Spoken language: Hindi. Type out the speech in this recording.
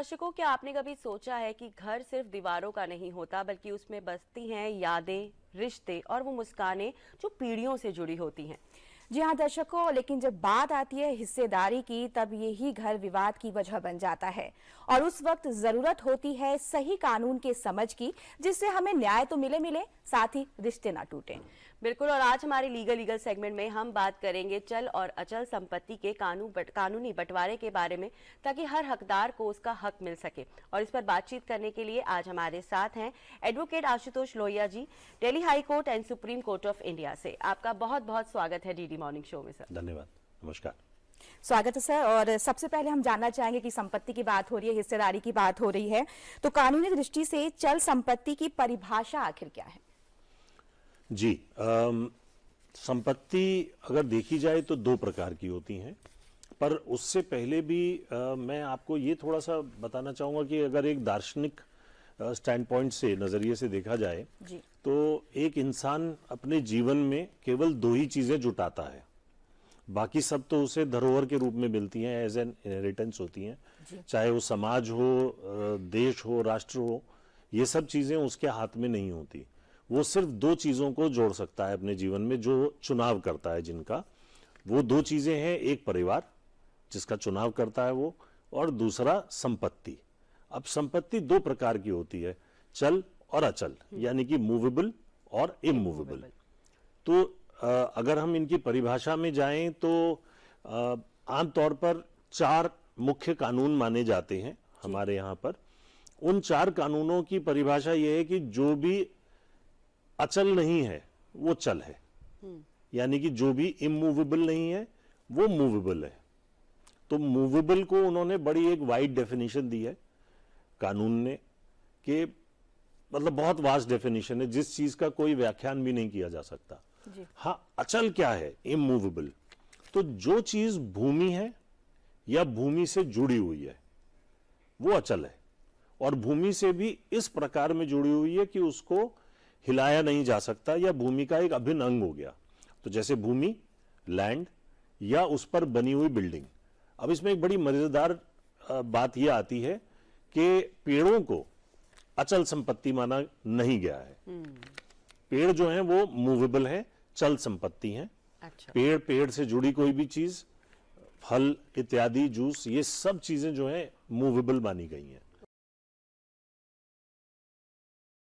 दर्शकों, क्या आपने कभी सोचा है कि घर सिर्फ दीवारों का नहीं होता, बल्कि उसमें बसती हैं यादें, रिश्ते और वो मुस्कानें जो पीढ़ियों से जुड़ी होती हैं। जी हाँ दर्शकों, लेकिन जब बात आती है हिस्सेदारी की, तब यही घर विवाद की वजह बन जाता है और उस वक्त जरूरत होती है सही कानून के समझ की, जिससे हमें न्याय तो मिले साथ ही रिश्ते ना टूटे। बिल्कुल। और आज हमारे लीगल सेगमेंट में हम बात करेंगे चल और अचल संपत्ति के कानूनी बंटवारे के बारे में, ताकि हर हकदार को उसका हक मिल सके। और इस पर बातचीत करने के लिए आज हमारे साथ हैं advocate Ashutosh Lohia ji, Delhi high court and supreme court of India से। आपका बहुत बहुत स्वागत है डीडी मॉर्निंग शो में सर। धन्यवाद, नमस्कार। स्वागत है सर। और सबसे पहले हम जानना चाहेंगे कि संपत्ति की बात हो रही है, हिस्सेदारी की बात हो रही है, तो कानूनी दृष्टि से चल संपत्ति की परिभाषा आखिर क्या है? जी, संपत्ति अगर देखी जाए तो दो प्रकार की होती हैं, पर उससे पहले भी मैं आपको ये थोड़ा सा बताना चाहूँगा कि अगर एक दार्शनिक स्टैंड पॉइंट से, नज़रिए से देखा जाए जी। तो एक इंसान अपने जीवन में केवल दो ही चीज़ें जुटाता है, बाकी सब तो उसे धरोहर के रूप में मिलती हैं, एज एन इनहेरिटेंस होती हैं। चाहे वो समाज हो, देश हो, राष्ट्र हो, ये सब चीज़ें उसके हाथ में नहीं होती। वो सिर्फ दो चीज़ों को जोड़ सकता है अपने जीवन में, जो चुनाव करता है जिनका। वो दो चीज़ें हैं, एक परिवार जिसका चुनाव करता है वो, और दूसरा संपत्ति। अब संपत्ति दो प्रकार की होती है, चल और अचल, यानी कि मूवेबल और इमूवेबल। तो अगर हम इनकी परिभाषा में जाएं तो आमतौर पर चार मुख्य कानून माने जाते हैं हमारे यहाँ पर। उन चार कानूनों की परिभाषा यह है कि जो भी अचल नहीं है वो चल है, यानी कि जो भी इमूवेबल नहीं है वो मूवेबल है। तो मूवेबल को उन्होंने बड़ी एक वाइड डेफिनेशन दी है कानून ने, कि मतलब बहुत वास्ट डेफिनेशन है, जिस चीज का कोई व्याख्यान भी नहीं किया जा सकता। हाँ, अचल क्या है, इमूवेबल? तो जो चीज भूमि है या भूमि से जुड़ी हुई है वो अचल है, और भूमि से भी इस प्रकार में जुड़ी हुई है कि उसको हिलाया नहीं जा सकता, या भूमि का एक अभिन्न अंग हो गया। तो जैसे भूमि, लैंड, या उस पर बनी हुई बिल्डिंग। अब इसमें एक बड़ी मजेदार बात यह आती है कि पेड़ों को अचल संपत्ति माना नहीं गया है। पेड़ जो हैं वो मूवेबल हैं, चल संपत्ति हैं। अच्छा। पेड़ से जुड़ी कोई भी चीज, फल इत्यादि, जूस, ये सब चीजें जो है मूवेबल मानी गई हैं।